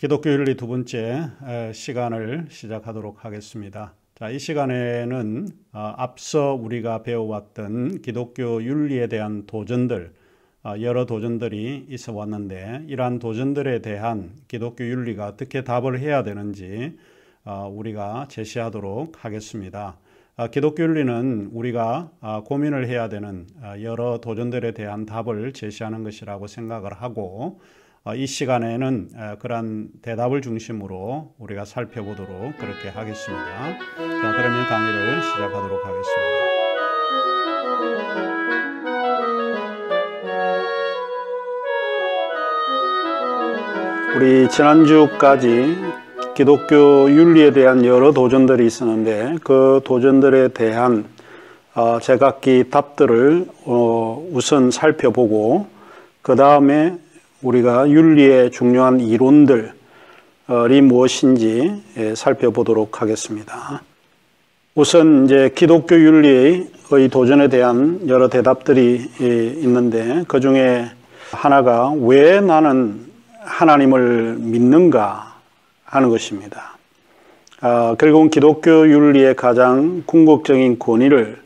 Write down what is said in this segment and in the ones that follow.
기독교 윤리 두 번째 시간을 시작하도록 하겠습니다. 자, 이 시간에는 앞서 우리가 배워왔던 기독교 윤리에 대한 도전들, 여러 도전들이 있어 왔는데 이러한 도전들에 대한 기독교 윤리가 어떻게 답을 해야 되는지 우리가 제시하도록 하겠습니다. 기독교 윤리는 우리가 고민을 해야 되는 여러 도전들에 대한 답을 제시하는 것이라고 생각을 하고, 이 시간에는 그러한 대답을 중심으로 우리가 살펴보도록 그렇게 하겠습니다. 자, 그러면 강의를 시작하도록 하겠습니다. 우리 지난주까지 기독교 윤리에 대한 여러 도전들이 있었는데 그 도전들에 대한 제각기 답들을 우선 살펴보고 그 다음에 우리가 윤리의 중요한 이론들이 무엇인지 살펴보도록 하겠습니다. 우선 이제 기독교 윤리의 도전에 대한 여러 대답들이 있는데 그 중에 하나가 왜 나는 하나님을 믿는가 하는 것입니다. 결국은 기독교 윤리의 가장 궁극적인 권위를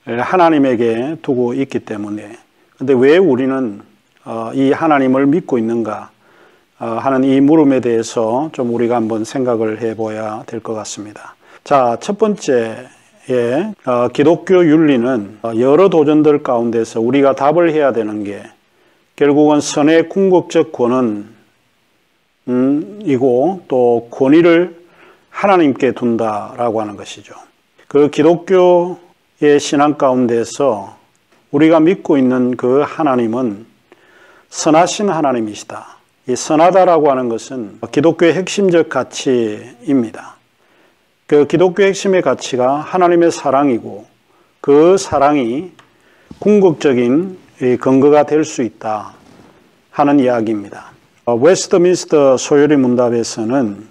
하나님에게 두고 있기 때문에, 근데 왜 우리는 이 하나님을 믿고 있는가 하는 이 물음에 대해서 좀 우리가 한번 생각을 해봐야 될 것 같습니다. 자, 첫 번째에 기독교 윤리는 여러 도전들 가운데서 우리가 답을 해야 되는 게 결국은 선의 궁극적 권원이고 또 권위를 하나님께 둔다라고 하는 것이죠. 그 기독교의 신앙 가운데서 우리가 믿고 있는 그 하나님은 선하신 하나님이시다. 이 선하다라고 하는 것은 기독교의 핵심적 가치입니다. 그 기독교의 핵심의 가치가 하나님의 사랑이고 그 사랑이 궁극적인 근거가 될 수 있다 하는 이야기입니다. 웨스트민스터 소요리 문답에서는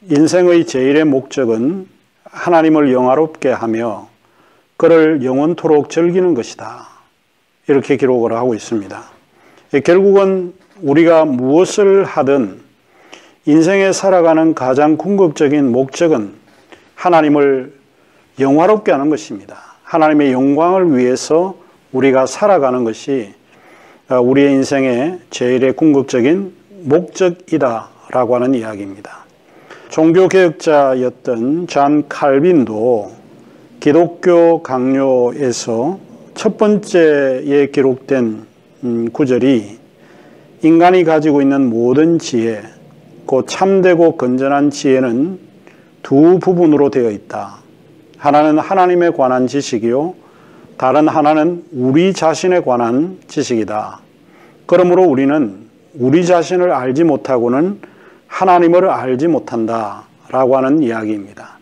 인생의 제일의 목적은 하나님을 영화롭게 하며 그를 영원토록 즐기는 것이다. 이렇게 기록을 하고 있습니다. 결국은 우리가 무엇을 하든 인생에 살아가는 가장 궁극적인 목적은 하나님을 영화롭게 하는 것입니다. 하나님의 영광을 위해서 우리가 살아가는 것이 우리의 인생의 제일의 궁극적인 목적이다라고 하는 이야기입니다. 종교개혁자였던 존 칼빈도 기독교 강요에서 첫 번째에 기록된 구절이 인간이 가지고 있는 모든 지혜, 그 참되고 건전한 지혜는 두 부분으로 되어 있다. 하나는 하나님에 관한 지식이요, 다른 하나는 우리 자신에 관한 지식이다. 그러므로 우리는 우리 자신을 알지 못하고는 하나님을 알지 못한다 라고 하는 이야기입니다.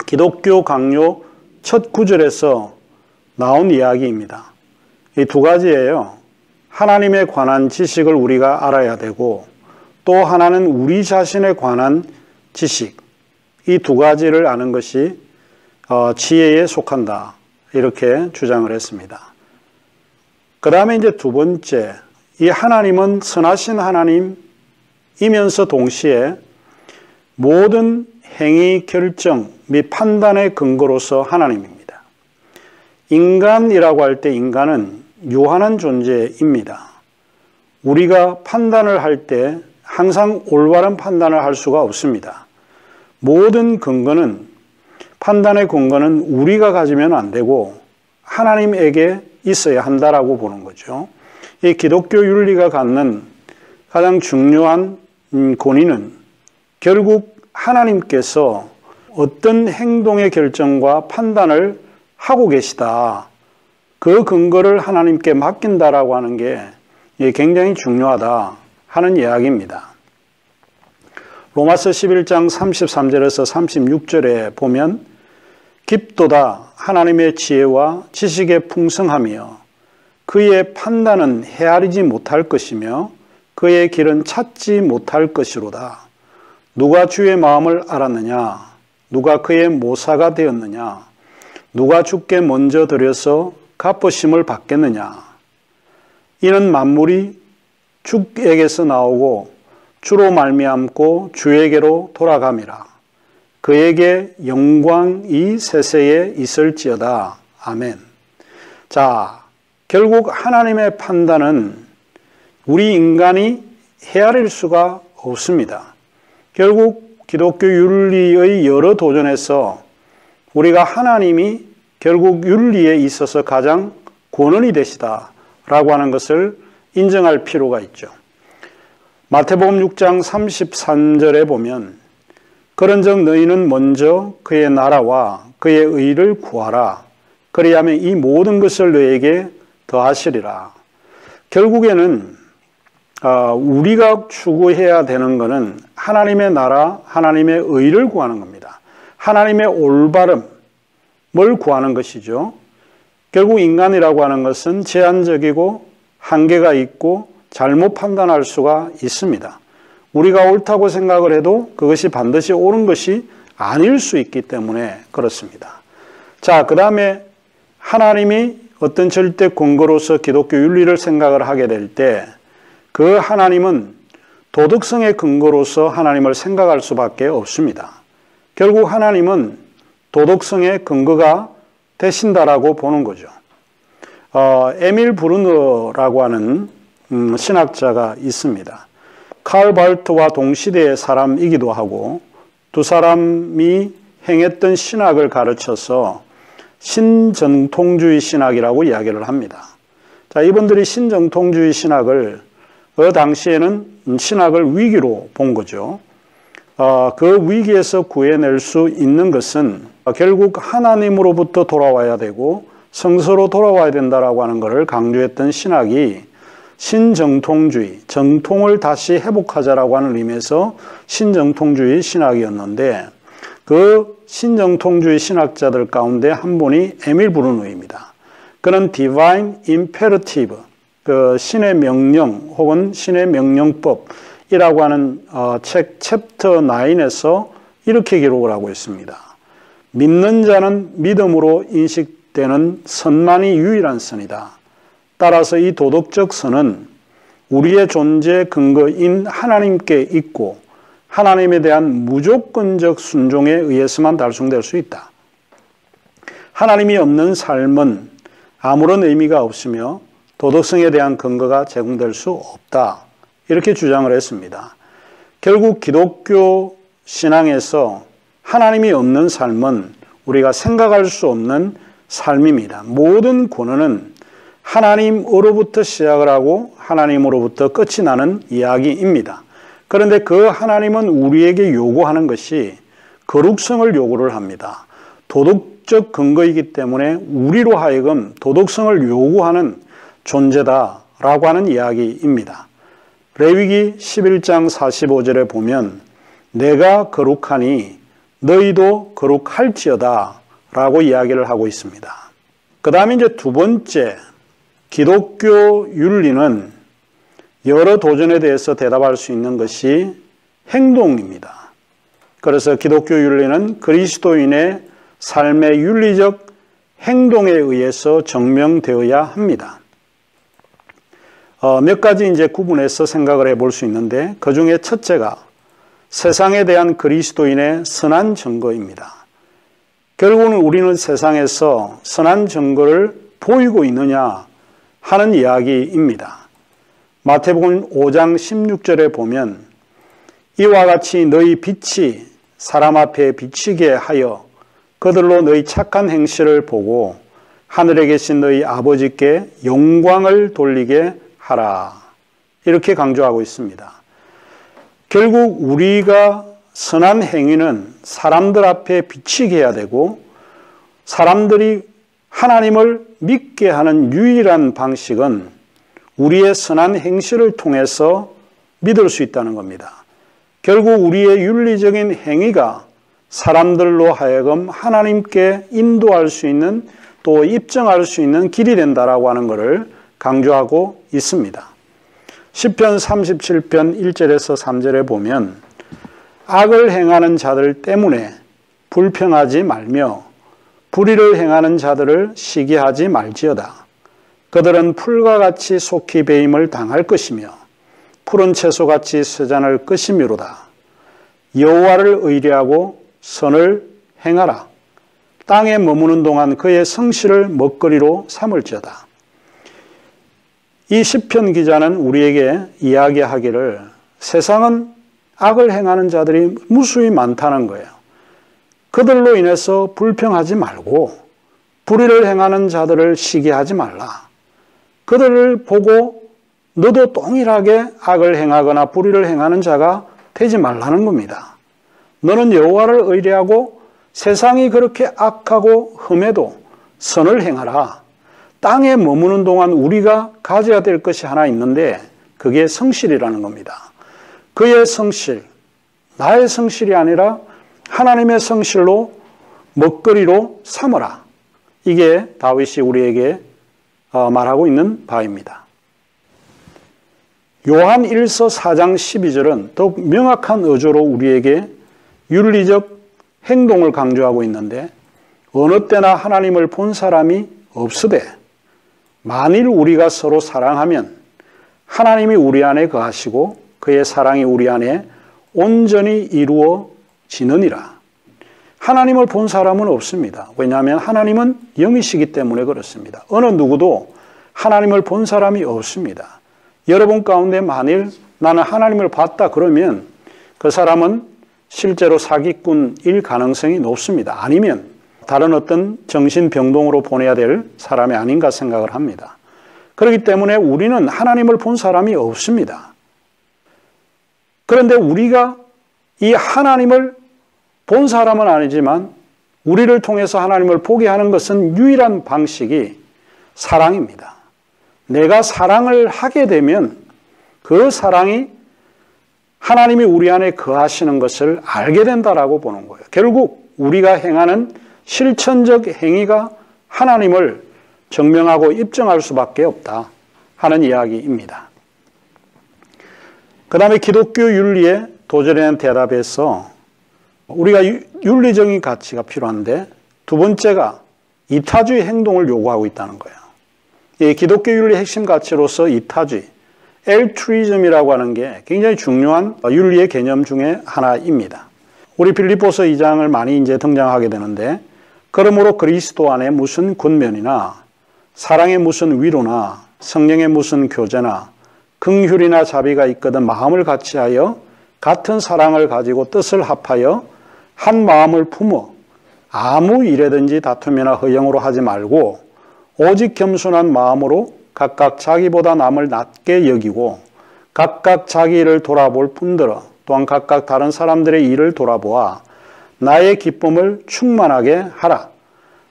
기독교 강요 첫 구절에서 나온 이야기입니다. 이 두 가지예요. 하나님에 관한 지식을 우리가 알아야 되고 또 하나는 우리 자신에 관한 지식, 이 두 가지를 아는 것이 지혜에 속한다. 이렇게 주장을 했습니다. 그 다음에 이제 두 번째, 이 하나님은 선하신 하나님이면서 동시에 모든 행위, 결정 및 판단의 근거로서 하나님입니다. 인간이라고 할 때 인간은 유한한 존재입니다. 우리가 판단을 할 때 항상 올바른 판단을 할 수가 없습니다. 모든 근거는, 판단의 근거는 우리가 가지면 안 되고 하나님에게 있어야 한다라고 보는 거죠. 이 기독교 윤리가 갖는 가장 중요한 권위는 결국 하나님께서 어떤 행동의 결정과 판단을 하고 계시다. 그 근거를 하나님께 맡긴다라고 하는 게 굉장히 중요하다 하는 이야기입니다. 로마서 11장 33절에서 36절에 보면 깊도다 하나님의 지혜와 지식의 풍성하며 그의 판단은 헤아리지 못할 것이며 그의 길은 찾지 못할 것이로다. 누가 주의 마음을 알았느냐? 누가 그의 모사가 되었느냐? 누가 주께 먼저 드려서 갚으심을 받겠느냐? 이는 만물이 주에게서 나오고 주로 말미암고 주에게로 돌아감이라. 그에게 영광이 세세에 있을지어다. 아멘. 자, 결국 하나님의 판단은 우리 인간이 헤아릴 수가 없습니다. 결국 기독교 윤리의 여러 도전에서 우리가 하나님이 결국 윤리에 있어서 가장 권원이 되시다라고 하는 것을 인정할 필요가 있죠. 마태복음 6장 33절에 보면 그런즉 너희는 먼저 그의 나라와 그의 의를 구하라. 그리하면 이 모든 것을 너에게 더하시리라. 결국에는 우리가 추구해야 되는 것은 하나님의 나라, 하나님의 의를 구하는 겁니다. 하나님의 올바름을 구하는 것이죠. 결국 인간이라고 하는 것은 제한적이고 한계가 있고 잘못 판단할 수가 있습니다. 우리가 옳다고 생각을 해도 그것이 반드시 옳은 것이 아닐 수 있기 때문에 그렇습니다. 자, 그 다음에 하나님이 어떤 절대 근거로서 기독교 윤리를 생각을 하게 될 때 그 하나님은 도덕성의 근거로서 하나님을 생각할 수밖에 없습니다. 결국 하나님은 도덕성의 근거가 되신다라고 보는 거죠. 에밀 브루너라고 하는 신학자가 있습니다. 칼 발트와 동시대의 사람이기도 하고 두 사람이 행했던 신학을 가르쳐서 신정통주의 신학이라고 이야기를 합니다. 자, 이분들이 신정통주의 신학을 그 당시에는 신학을 위기로 본 거죠. 그 위기에서 구해낼 수 있는 것은 결국 하나님으로부터 돌아와야 되고 성서로 돌아와야 된다라고 하는 것을 강조했던 신학이 신정통주의, 정통을 다시 회복하자라고 하는 의미에서 신정통주의 신학이었는데 그 신정통주의 신학자들 가운데 한 분이 에밀 브루너입니다. 그는 Divine Imperative, 그 신의 명령 혹은 신의 명령법이라고 하는 책 챕터 9에서 이렇게 기록을 하고 있습니다. 믿는 자는 믿음으로 인식되는 선만이 유일한 선이다. 따라서 이 도덕적 선은 우리의 존재 근거인 하나님께 있고 하나님에 대한 무조건적 순종에 의해서만 달성될 수 있다. 하나님이 없는 삶은 아무런 의미가 없으며 도덕성에 대한 근거가 제공될 수 없다. 이렇게 주장을 했습니다. 결국 기독교 신앙에서 하나님이 없는 삶은 우리가 생각할 수 없는 삶입니다. 모든 권한은 하나님으로부터 시작을 하고 하나님으로부터 끝이 나는 이야기입니다. 그런데 그 하나님은 우리에게 요구하는 것이 거룩성을 요구를 합니다. 도덕적 근거이기 때문에 우리로 하여금 도덕성을 요구하는 존재다라고 하는 이야기입니다. 레위기 11장 45절에 보면 내가 거룩하니 너희도 거룩할지어다 라고 이야기를 하고 있습니다. 그 다음에 이제 두 번째, 기독교 윤리는 여러 도전에 대해서 대답할 수 있는 것이 행동입니다. 그래서 기독교 윤리는 그리스도인의 삶의 윤리적 행동에 의해서 증명되어야 합니다. 몇 가지 이제 구분해서 생각을 해볼 수 있는데 그 중에 첫째가 세상에 대한 그리스도인의 선한 증거입니다. 결국은 우리는 세상에서 선한 증거를 보이고 있느냐 하는 이야기입니다. 마태복음 5장 16절에 보면 이와 같이 너희 빛이 사람 앞에 비치게 하여 그들로 너희 착한 행실을 보고 하늘에 계신 너희 아버지께 영광을 돌리게 하라. 이렇게 강조하고 있습니다. 결국 우리가 선한 행위는 사람들 앞에 비치게 해야 되고 사람들이 하나님을 믿게 하는 유일한 방식은 우리의 선한 행실을 통해서 믿을 수 있다는 겁니다. 결국 우리의 윤리적인 행위가 사람들로 하여금 하나님께 인도할 수 있는 또 입증할 수 있는 길이 된다라고 하는 것을 강조하고 있습니다. 시편 37편 1절에서 3절에 보면 악을 행하는 자들 때문에 불평하지 말며 불의를 행하는 자들을 시기하지 말지어다. 그들은 풀과 같이 속히 배임을 당할 것이며 푸른 채소같이 세잔을 끄시미로다. 여호와를 의뢰하고 선을 행하라. 땅에 머무는 동안 그의 성실을 먹거리로 삼을지어다. 이 시편 기자는 우리에게 이야기하기를 세상은 악을 행하는 자들이 무수히 많다는 거예요. 그들로 인해서 불평하지 말고 불의를 행하는 자들을 시기하지 말라. 그들을 보고 너도 동일하게 악을 행하거나 불의를 행하는 자가 되지 말라는 겁니다. 너는 여호와를 의뢰하고 세상이 그렇게 악하고 흠해도 선을 행하라. 땅에 머무는 동안 우리가 가져야 될 것이 하나 있는데 그게 성실이라는 겁니다. 그의 성실, 나의 성실이 아니라 하나님의 성실로 먹거리로 삼으라. 이게 다윗이 우리에게 말하고 있는 바입니다. 요한 1서 4장 12절은 더욱 명확한 어조로 우리에게 윤리적 행동을 강조하고 있는데 어느 때나 하나님을 본 사람이 없으되 만일 우리가 서로 사랑하면 하나님이 우리 안에 거하시고 그의 사랑이 우리 안에 온전히 이루어지느니라. 하나님을 본 사람은 없습니다. 왜냐하면 하나님은 영이시기 때문에 그렇습니다. 어느 누구도 하나님을 본 사람이 없습니다. 여러분 가운데 만일 나는 하나님을 봤다 그러면 그 사람은 실제로 사기꾼일 가능성이 높습니다. 아니면 다른 어떤 정신병동으로 보내야 될 사람이 아닌가 생각을 합니다. 그렇기 때문에 우리는 하나님을 본 사람이 없습니다. 그런데 우리가 이 하나님을 본 사람은 아니지만 우리를 통해서 하나님을 보게 하는 것은 유일한 방식이 사랑입니다. 내가 사랑을 하게 되면 그 사랑이 하나님이 우리 안에 거하시는 것을 알게 된다라고 보는 거예요. 결국 우리가 행하는 실천적 행위가 하나님을 증명하고 입증할 수밖에 없다 하는 이야기입니다. 그 다음에 기독교 윤리에 도전하는 대답에서 우리가 윤리적인 가치가 필요한데 두 번째가 이타주의 행동을 요구하고 있다는 거예요. 이 기독교 윤리의 핵심 가치로서 이타주의, 엘트루이즘이라고 하는 게 굉장히 중요한 윤리의 개념 중에 하나입니다. 우리 빌립보서 2장을 많이 이제 등장하게 되는데 그러므로 그리스도 안에 무슨 권면이나 사랑의 무슨 위로나 성령의 무슨 교제나 긍휼이나 자비가 있거든 마음을 같이하여 같은 사랑을 가지고 뜻을 합하여 한 마음을 품어 아무 일에든지 다툼이나 허영으로 하지 말고 오직 겸손한 마음으로 각각 자기보다 남을 낮게 여기고 각각 자기 일을 돌아볼 뿐더러 또한 각각 다른 사람들의 일을 돌아보아 나의 기쁨을 충만하게 하라.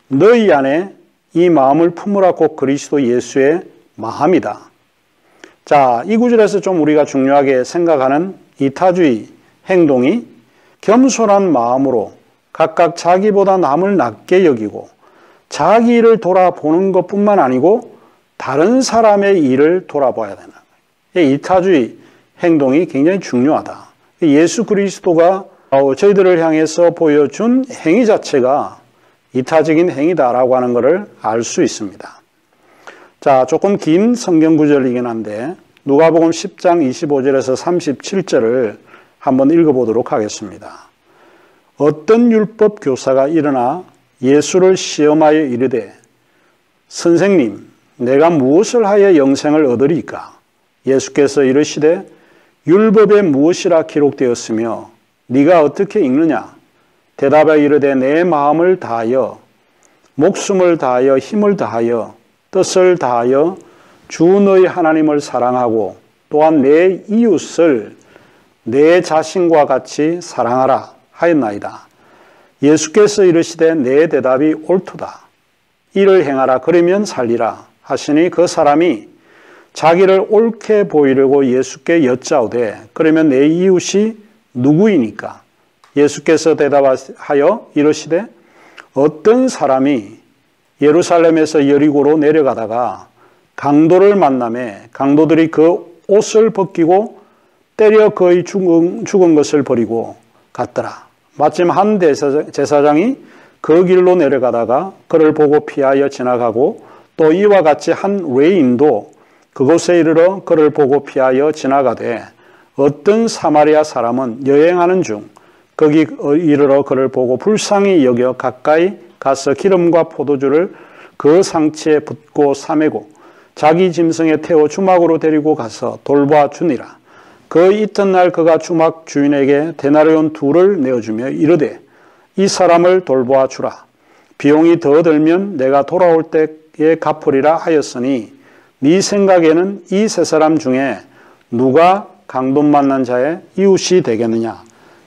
너희 안에 이 마음을 품으라 곧 그리스도 예수의 마음이다. 자, 이 구절에서 좀 우리가 중요하게 생각하는 이타주의 행동이 겸손한 마음으로 각각 자기보다 남을 낮게 여기고 자기 일을 돌아보는 것뿐만 아니고 다른 사람의 일을 돌아봐야 되는 거예요. 이타주의 행동이 굉장히 중요하다. 예수 그리스도가 저희들을 향해서 보여준 행위 자체가 이타적인 행위다라고 하는 것을 알 수 있습니다. 자, 조금 긴 성경 구절이긴 한데 누가복음 10장 25절에서 37절을 한번 읽어보도록 하겠습니다. 어떤 율법 교사가 일어나 예수를 시험하여 이르되 선생님 내가 무엇을 하여 영생을 얻으리까? 예수께서 이르시되 율법에 무엇이라 기록되었으며 네가 어떻게 읽느냐? 대답하여 이르되 내 마음을 다하여 목숨을 다하여 힘을 다하여 뜻을 다하여 주 너희 하나님을 사랑하고 또한 내 이웃을 내 자신과 같이 사랑하라 하였나이다. 예수께서 이르시되 내 대답이 옳도다. 이를 행하라 그러면 살리라 하시니 그 사람이 자기를 옳게 보이려고 예수께 여짜오되 그러면 내 이웃이 누구이니까? 예수께서 대답하여 이르시되 어떤 사람이 예루살렘에서 여리고로 내려가다가 강도를 만나매 강도들이 그 옷을 벗기고 때려 거의 죽은 것을 버리고 갔더라. 마침 한 제사장이 그 길로 내려가다가 그를 보고 피하여 지나가고 또 이와 같이 한 레인도 그곳에 이르러 그를 보고 피하여 지나가되 어떤 사마리아 사람은 여행하는 중 거기 이르러 그를 보고 불쌍히 여겨 가까이 가서 기름과 포도주를 그 상치에 붓고 싸매고 자기 짐승에 태워 주막으로 데리고 가서 돌봐 주니라. 그 이튿날 그가 주막 주인에게 데나리온 2를 내어주며 이르되 이 사람을 돌보아 주라. 비용이 더 들면 내가 돌아올 때에 갚으리라 하였으니 네 생각에는 이 세 사람 중에 누가 강돈 만난 자의 이웃이 되겠느냐.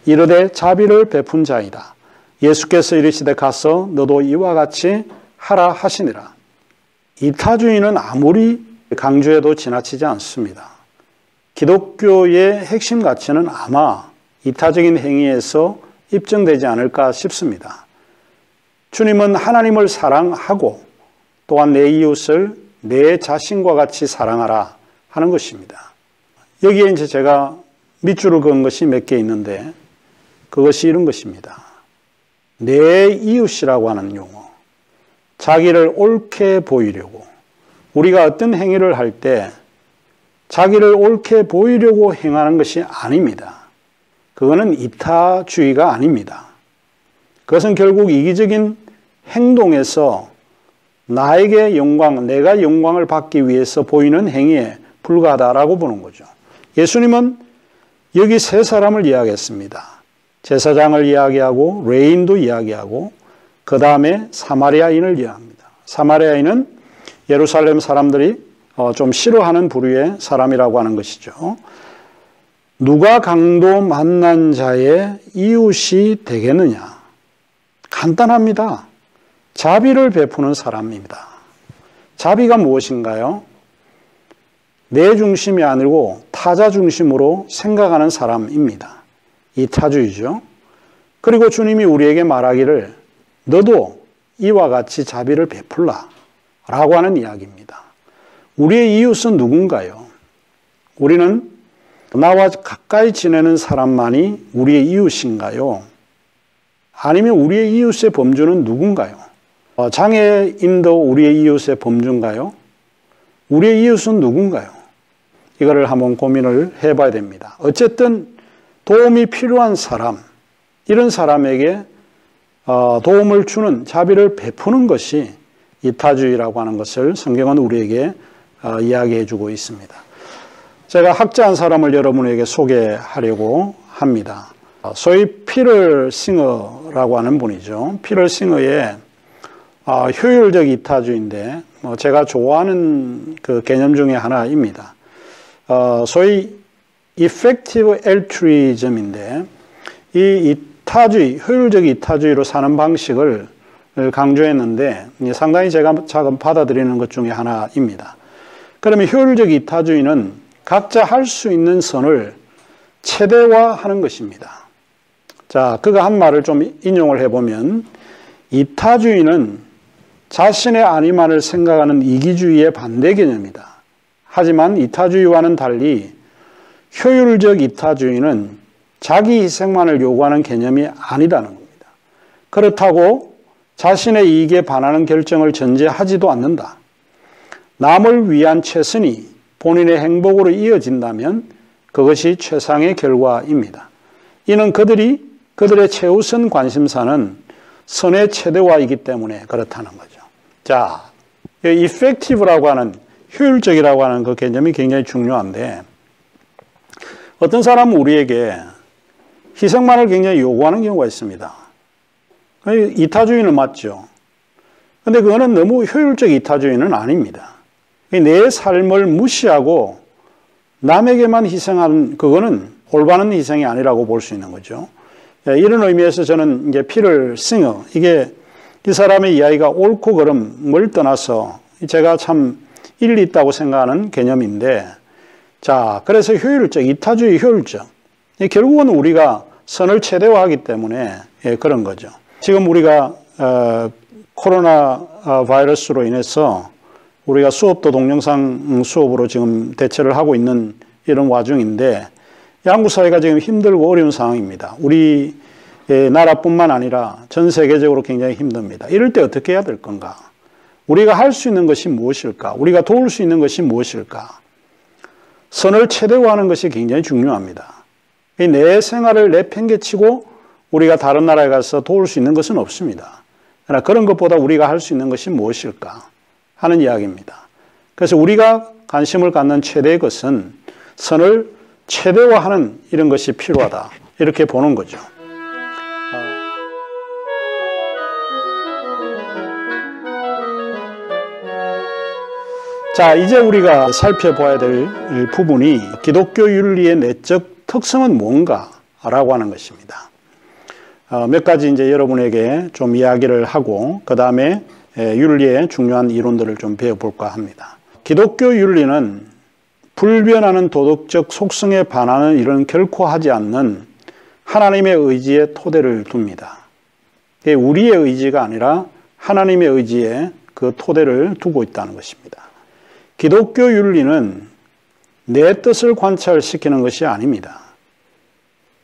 이르되 자비를 베푼 자이다. 예수께서 이르시되 가서 너도 이와 같이 하라 하시니라. 이타주의는 아무리 강조해도 지나치지 않습니다. 기독교의 핵심 가치는 아마 이타적인 행위에서 입증되지 않을까 싶습니다. 주님은 하나님을 사랑하고 또한 내 이웃을 내 자신과 같이 사랑하라 하는 것입니다. 여기에 이제 제가 밑줄을 그은 것이 몇 개 있는데 그것이 이런 것입니다. 내 이웃이라고 하는 용어. 자기를 옳게 보이려고 우리가 어떤 행위를 할 때 자기를 옳게 보이려고 행하는 것이 아닙니다. 그거는 이타주의가 아닙니다. 그것은 결국 이기적인 행동에서 나에게 영광, 내가 영광을 받기 위해서 보이는 행위에 불과하다라고 보는 거죠. 예수님은 여기 세 사람을 이야기했습니다. 제사장을 이야기하고 레인도 이야기하고 그 다음에 사마리아인을 이야기합니다. 사마리아인은 예루살렘 사람들이 좀 싫어하는 부류의 사람이라고 하는 것이죠. 누가 강도 만난 자의 이웃이 되겠느냐? 간단합니다. 자비를 베푸는 사람입니다. 자비가 무엇인가요? 내 중심이 아니고 타자 중심으로 생각하는 사람입니다. 이타주의죠. 그리고 주님이 우리에게 말하기를 너도 이와 같이 자비를 베풀라 라고 하는 이야기입니다. 우리의 이웃은 누군가요? 우리는 나와 가까이 지내는 사람만이 우리의 이웃인가요? 아니면 우리의 이웃의 범주는 누군가요? 장애인도 우리의 이웃의 범주인가요? 우리의 이웃은 누군가요? 이거를 한번 고민을 해봐야 됩니다. 어쨌든 도움이 필요한 사람, 이런 사람에게 도움을 주는 자비를 베푸는 것이 이타주의라고 하는 것을 성경은 우리에게 이야기해 주고 있습니다. 제가 학자 한 사람을 여러분에게 소개하려고 합니다. 소위 피터 싱어라고 하는 분이죠. 피터 싱어의 효율적 이타주의인데 제가 좋아하는 그 개념 중에 하나입니다. 소위 effective altruism인데 이 이타주의, 효율적 이타주의로 사는 방식을 강조했는데 상당히 제가 받아들이는 것 중에 하나입니다. 그러면 효율적 이타주의는 각자 할 수 있는 선을 최대화하는 것입니다. 자, 그가 한 말을 좀 인용을 해보면 이타주의는 자신의 안위만을 생각하는 이기주의의 반대 개념이다. 하지만 이타주의와는 달리 효율적 이타주의는 자기 희생만을 요구하는 개념이 아니다는 겁니다. 그렇다고 자신의 이익에 반하는 결정을 전제하지도 않는다. 남을 위한 최선이 본인의 행복으로 이어진다면 그것이 최상의 결과입니다. 이는 그들의 최우선 관심사는 선의 최대화이기 때문에 그렇다는 거죠. 자, effective라고 하는 효율적이라고 하는 그 개념이 굉장히 중요한데 어떤 사람은 우리에게 희생만을 굉장히 요구하는 경우가 있습니다. 이타주의는 맞죠. 그런데 그거는 너무 효율적 이타주의는 아닙니다. 내 삶을 무시하고 남에게만 희생하는 그거는 올바른 희생이 아니라고 볼 수 있는 거죠. 이런 의미에서 저는 이제 피터 싱어, 이게 이 사람의 이야기가 옳고 그름을 떠나서 제가 참 일리 있다고 생각하는 개념인데, 자, 그래서 효율적, 이타주의 효율적. 결국은 우리가 선을 최대화하기 때문에 그런 거죠. 지금 우리가 코로나 바이러스로 인해서 우리가 수업도 동영상 수업으로 지금 대처를 하고 있는 이런 와중인데 한국 사회가 지금 힘들고 어려운 상황입니다. 우리 나라뿐만 아니라 전 세계적으로 굉장히 힘듭니다. 이럴 때 어떻게 해야 될 건가? 우리가 할 수 있는 것이 무엇일까? 우리가 도울 수 있는 것이 무엇일까? 선을 최대화하는 것이 굉장히 중요합니다. 내 생활을 내팽개치고 우리가 다른 나라에 가서 도울 수 있는 것은 없습니다. 그러나 그런 것보다 우리가 할 수 있는 것이 무엇일까 하는 이야기입니다. 그래서 우리가 관심을 갖는 최대의 것은 선을 최대화하는 이런 것이 필요하다. 이렇게 보는 거죠. 자, 이제 우리가 살펴봐야 될 부분이 기독교 윤리의 내적 특성은 뭔가라고 하는 것입니다. 몇 가지 이제 여러분에게 좀 이야기를 하고 그 다음에 윤리의 중요한 이론들을 좀 배워볼까 합니다. 기독교 윤리는 불변하는 도덕적 속성에 반하는 일은 결코 하지 않는 하나님의 의지에 토대를 둡니다. 우리의 의지가 아니라 하나님의 의지에 그 토대를 두고 있다는 것입니다. 기독교 윤리는 내 뜻을 관찰시키는 것이 아닙니다.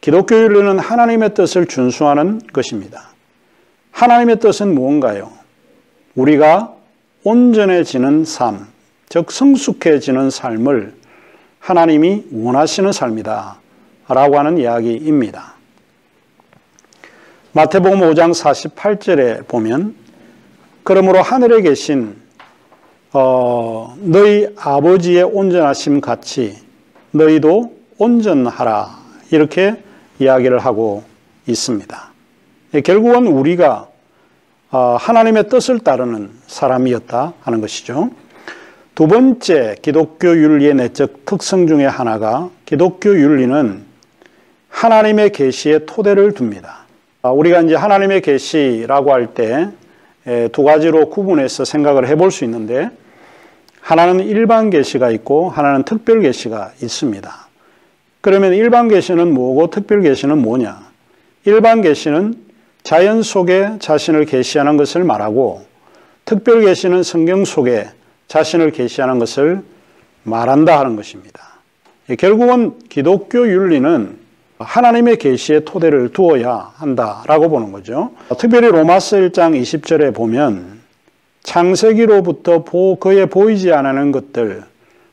기독교 윤리는 하나님의 뜻을 준수하는 것입니다. 하나님의 뜻은 무언가요? 우리가 온전해지는 삶, 즉 성숙해지는 삶을 하나님이 원하시는 삶이다 라고 하는 이야기입니다. 마태복음 5장 48절에 보면 그러므로 하늘에 계신 너희 아버지의 온전하심 같이 너희도 온전하라 이렇게 이야기를 하고 있습니다. 결국은 우리가 하나님의 뜻을 따르는 사람이었다 하는 것이죠. 두 번째 기독교 윤리의 내적 특성 중에 하나가 기독교 윤리는 하나님의 계시에 토대를 둡니다. 우리가 이제 하나님의 계시라고 할 때 두 가지로 구분해서 생각을 해볼 수 있는데 하나는 일반 계시가 있고 하나는 특별 계시가 있습니다. 그러면 일반 계시는 뭐고 특별 계시는 뭐냐? 일반 계시는 자연 속에 자신을 계시하는 것을 말하고 특별 계시는 성경 속에 자신을 계시하는 것을 말한다 하는 것입니다. 결국은 기독교 윤리는 하나님의 계시에 토대를 두어야 한다라고 보는 거죠. 특별히 로마서 1장 20절에 보면 창세기로부터 그의 보이지 않는 것들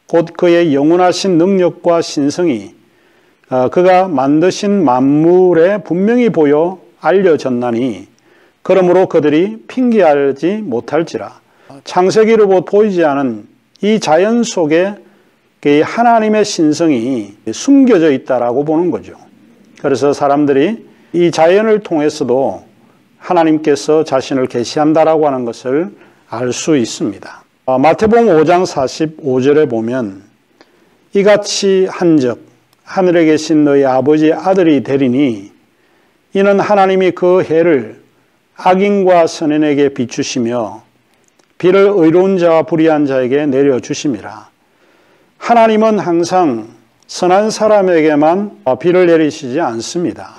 곧 그의 영원하신 능력과 신성이 그가 만드신 만물에 분명히 보여 알려졌나니 그러므로 그들이 핑계하지 못할지라. 창세기로부터 보이지 않은 이 자연 속에 하나님의 신성이 숨겨져 있다라고 보는 거죠. 그래서 사람들이 이 자연을 통해서도 하나님께서 자신을 계시한다라고 하는 것을 알 수 있습니다. 마태복음 5장 45절에 보면 이같이 한즉 하늘에 계신 너희 아버지의 아들이 되리니 이는 하나님이 그 해를 악인과 선인에게 비추시며 비를 의로운 자와 불의한 자에게 내려주심이라. 하나님은 항상 선한 사람에게만 비를 내리시지 않습니다.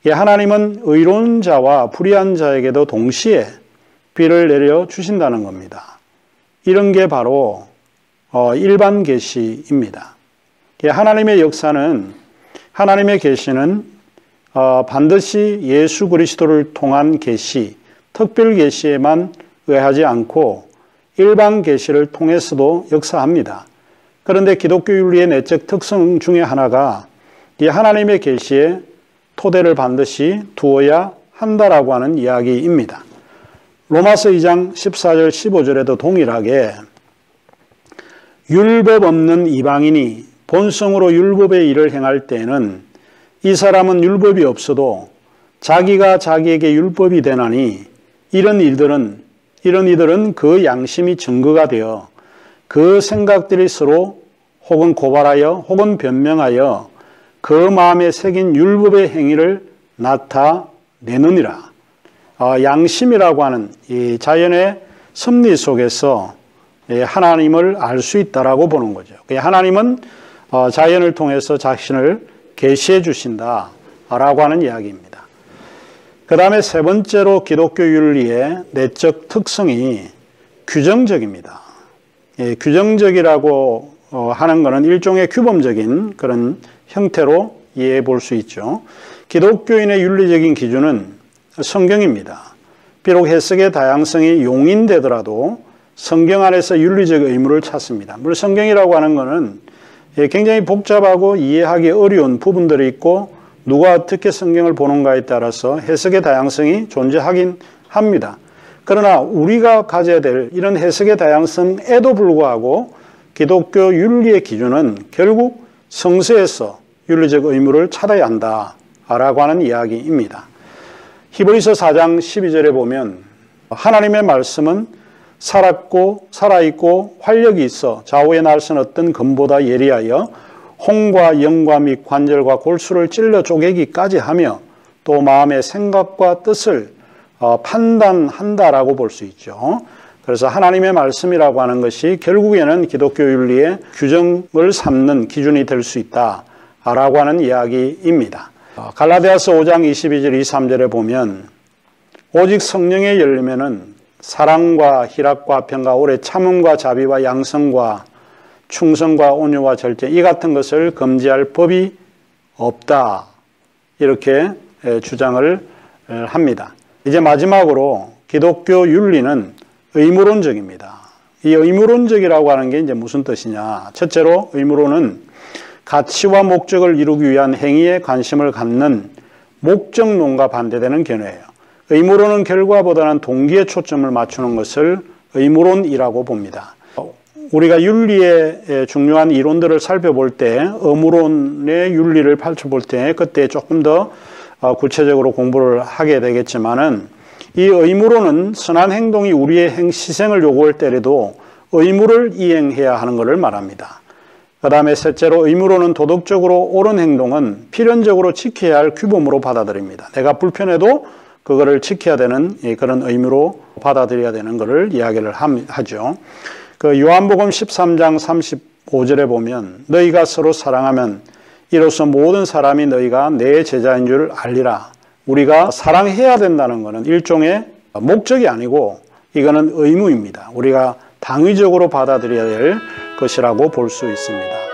하나님은 의로운 자와 불의한 자에게도 동시에 비를 내려주신다는 겁니다. 이런 게 바로 일반 계시입니다. 하나님의 역사는 하나님의 계시는 반드시 예수 그리스도를 통한 계시, 특별 계시에만 의하지 않고 일반 계시를 통해서도 역사합니다. 그런데 기독교 윤리의 내적 특성 중에 하나가 이 하나님의 계시에 토대를 반드시 두어야 한다라고 하는 이야기입니다. 로마서 2장 14절 15절에도 동일하게 율법 없는 이방인이 본성으로 율법의 일을 행할 때에는 이 사람은 율법이 없어도 자기가 자기에게 율법이 되나니 이런 이들은 그 양심이 증거가 되어 그 생각들이 서로 혹은 고발하여 혹은 변명하여 그 마음에 새긴 율법의 행위를 나타내느니라. 양심이라고 하는 이 자연의 섭리 속에서 하나님을 알 수 있다라고 보는 거죠. 하나님은 자연을 통해서 자신을 계시해 주신다라고 하는 이야기입니다. 그 다음에 세 번째로 기독교 윤리의 내적 특성이 규정적입니다. 규정적이라고 하는 것은 일종의 규범적인 그런 형태로 이해해 볼 수 있죠. 기독교인의 윤리적인 기준은 성경입니다. 비록 해석의 다양성이 용인되더라도 성경 안에서 윤리적 의무를 찾습니다. 물론 성경이라고 하는 것은 굉장히 복잡하고 이해하기 어려운 부분들이 있고 누가 어떻게 성경을 보는가에 따라서 해석의 다양성이 존재하긴 합니다. 그러나 우리가 가져야 될 이런 해석의 다양성에도 불구하고 기독교 윤리의 기준은 결국 성서에서 윤리적 의무를 찾아야 한다라고 하는 이야기입니다. 히브리서 4장 12절에 보면 하나님의 말씀은 살았고 살아있고 활력이 있어 좌우의 날선 어떤 검보다 예리하여 홍과 영과 및 관절과 골수를 찔러 쪼개기까지 하며 또 마음의 생각과 뜻을 판단한다라고 볼 수 있죠. 그래서 하나님의 말씀이라고 하는 것이 결국에는 기독교 윤리의 규정을 삼는 기준이 될 수 있다라고 하는 이야기입니다. 갈라디아서 5장 22절 23절에 보면 오직 성령의 열매는 사랑과 희락과 평과 오래 참음과 자비와 양성과 충성과 온유와 절제 이 같은 것을 금지할 법이 없다. 이렇게 주장을 합니다. 이제 마지막으로 기독교 윤리는 의무론적입니다. 이 의무론적이라고 하는 게 이제 무슨 뜻이냐. 첫째로 의무론은 가치와 목적을 이루기 위한 행위에 관심을 갖는 목적론과 반대되는 견해예요. 의무론은 결과보다는 동기에 초점을 맞추는 것을 의무론이라고 봅니다. 우리가 윤리의 중요한 이론들을 살펴볼 때 의무론의 윤리를 펼쳐볼 때 그때 조금 더 구체적으로 공부를 하게 되겠지만은 이 의무론은 선한 행동이 우리의 희생을 요구할 때에도 의무를 이행해야 하는 것을 말합니다. 그 다음에 셋째로 의무론은 도덕적으로 옳은 행동은 필연적으로 지켜야 할 규범으로 받아들입니다. 내가 불편해도 그거를 지켜야 되는 그런 의무로 받아들여야 되는 것을 이야기를 하죠. 그 요한복음 13장 35절에 보면 너희가 서로 사랑하면 이로써 모든 사람이 너희가 내 제자인 줄 알리라. 우리가 사랑해야 된다는 것은 일종의 목적이 아니고 이거는 의무입니다. 우리가 당위적으로 받아들여야 될 것이라고 볼 수 있습니다.